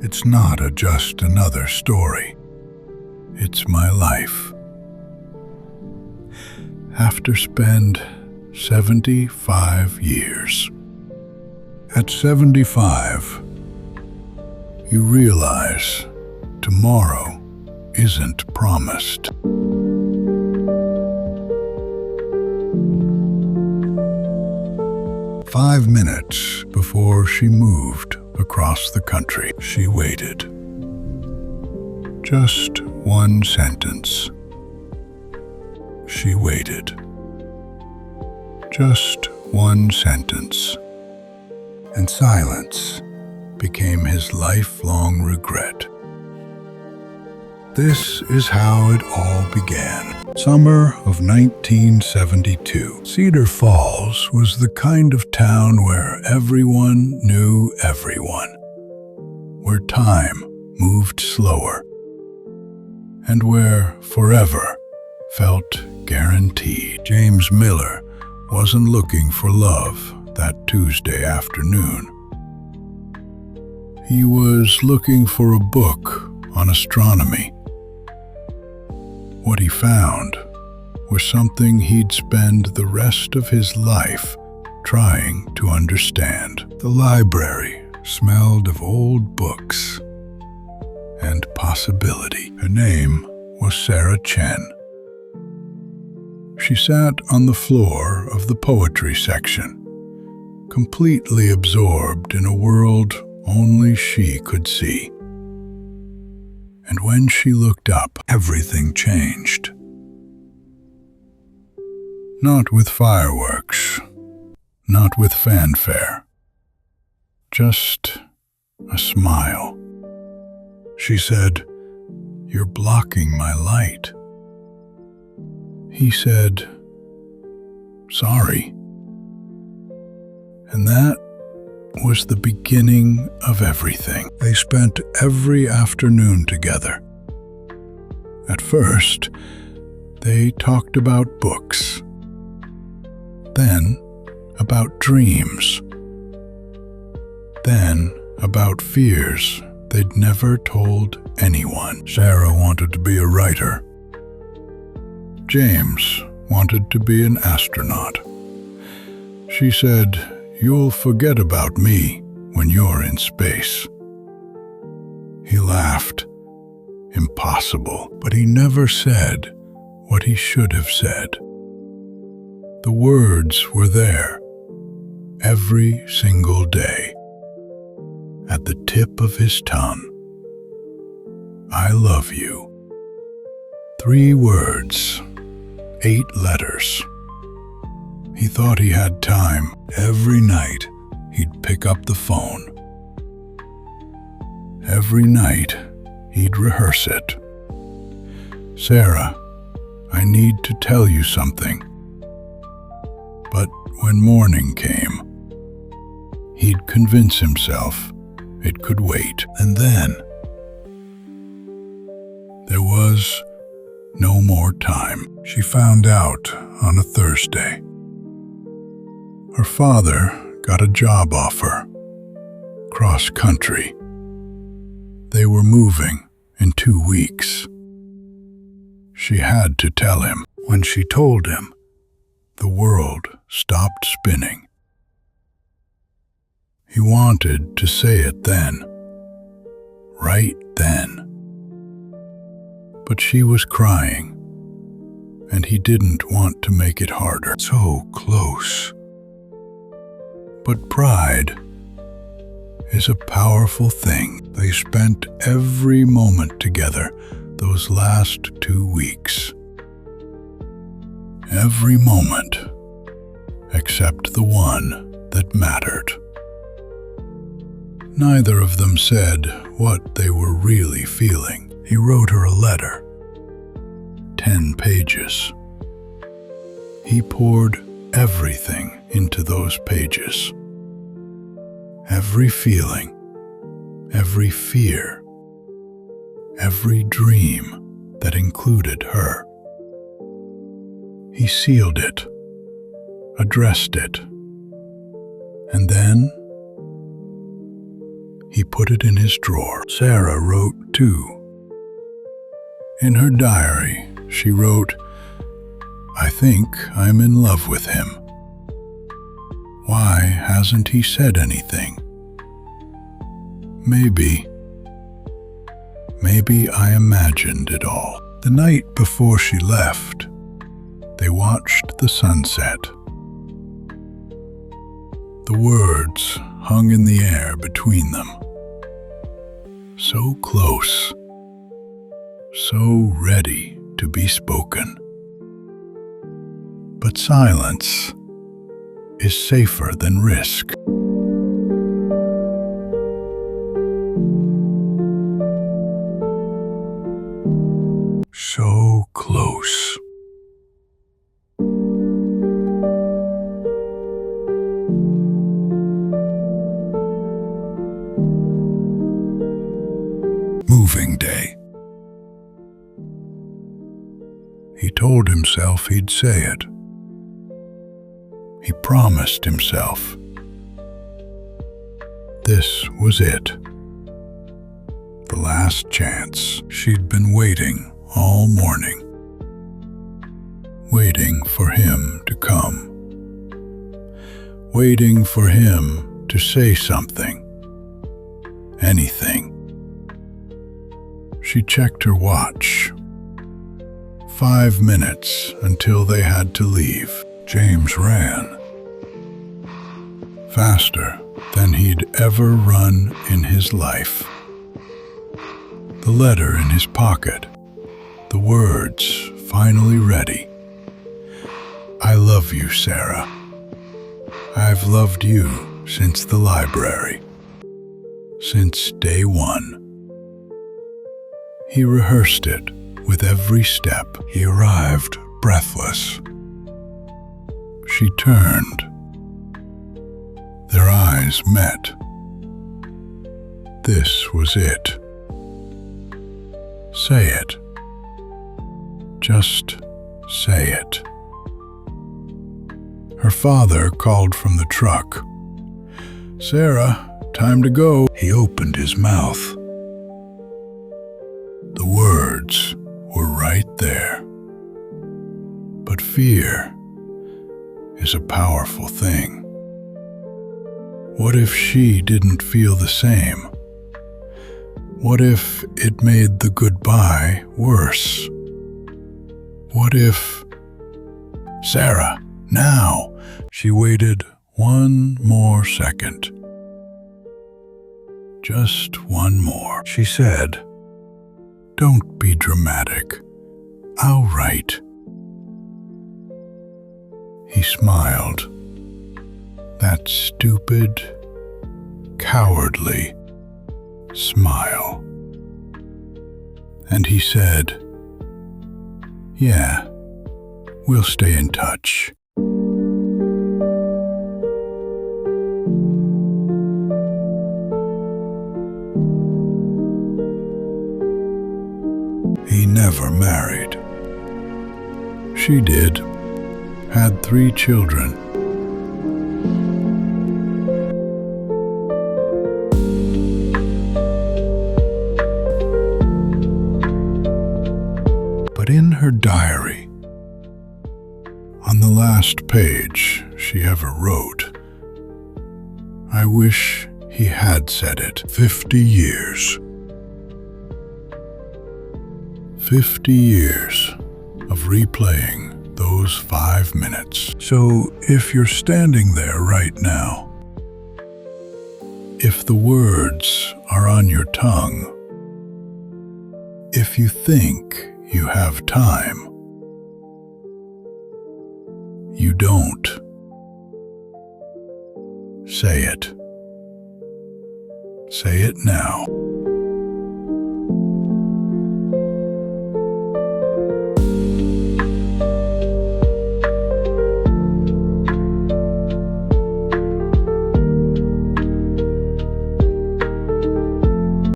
It's not just another story. It's my life. After spend 75 years. At 75, you realize tomorrow isn't promised. "5 minutes before she moved across the country, she waited. Just one sentence. She waited. Just one sentence. And silence became his lifelong regret. This is how it all began. Summer of 1972. Cedar Falls was the kind of town where everyone knew everyone, where time moved slower, and where forever felt guaranteed. James Miller wasn't looking for love that Tuesday afternoon. He was looking for a book on astronomy. What he found was something he'd spend the rest of his life trying to understand. The library smelled of old books and possibility. Her name was Sarah Chen. She sat on the floor of the poetry section, completely absorbed in a world only she could see. And when she looked up, everything changed. Not with fireworks, not with fanfare, just a smile. She said, "You're blocking my light." He said, "Sorry." And that was the beginning of everything. They spent every afternoon together. At first, they talked about books, then about dreams, then about fears they'd never told anyone. Sarah wanted to be a writer. James wanted to be an astronaut. She said, "You'll forget about me when you're in space." He laughed. Impossible. But he never said what he should have said. The words were there, every single day, at the tip of his tongue. "I love you." 3 words, 8 letters. He thought he had time. Every night, he'd pick up the phone. Every night, he'd rehearse it. "Sarah, I need to tell you something." But when morning came, he'd convince himself it could wait. And then, there was no more time. She found out on a Thursday. Her father got a job offer, cross country. They were moving in 2 weeks. She had to tell him. When she told him, the world stopped spinning. He wanted to say it then, right then. But she was crying, and he didn't want to make it harder. So close. But pride is a powerful thing. They spent every moment together those last 2 weeks. Every moment, except the one that mattered. Neither of them said what they were really feeling. He wrote her a letter, 10 pages. He poured everything into those pages. Every feeling, every fear, every dream that included her. He sealed it, addressed it, and then He put it in his drawer. Sarah wrote too. In her diary, she wrote, "I think I'm in love with him. Why hasn't he said anything? Maybe I imagined it all." The night before she left, they watched the sunset. The words hung in the air between them. So close, so ready to be spoken. But silence is safer than risk. So close. Moving day. He told himself he'd say it. He promised himself. This was it. The last chance. She'd been waiting all morning. Waiting for him to come. Waiting for him to say something. Anything. She checked her watch. 5 minutes until they had to leave. James ran. Faster than he'd ever run in his life. The letter in his pocket. The words finally ready. "I love you, Sarah. I've loved you since the library. Since day one." He rehearsed it with every step. He arrived breathless. She turned. Their eyes met. This was it. Say it. Just say it. Her father called from the truck. "Sarah, time to go." He opened his mouth. The words were right there. But fear is a powerful thing. What if she didn't feel the same? What if it made the goodbye worse? What if... "Sarah, now!" She waited one more second. Just one more. She said, "Don't be dramatic. I'll write." He smiled. That stupid, cowardly smile. And he said, "Yeah, we'll stay in touch." He never married. She did. Had 3 children. But in her diary, on the last page she ever wrote, "I wish he had said it." 50 years. 50 years of replaying those 5 minutes. So if you're standing there right now, if the words are on your tongue, if you think you have time, you don't. Say it. Say it now.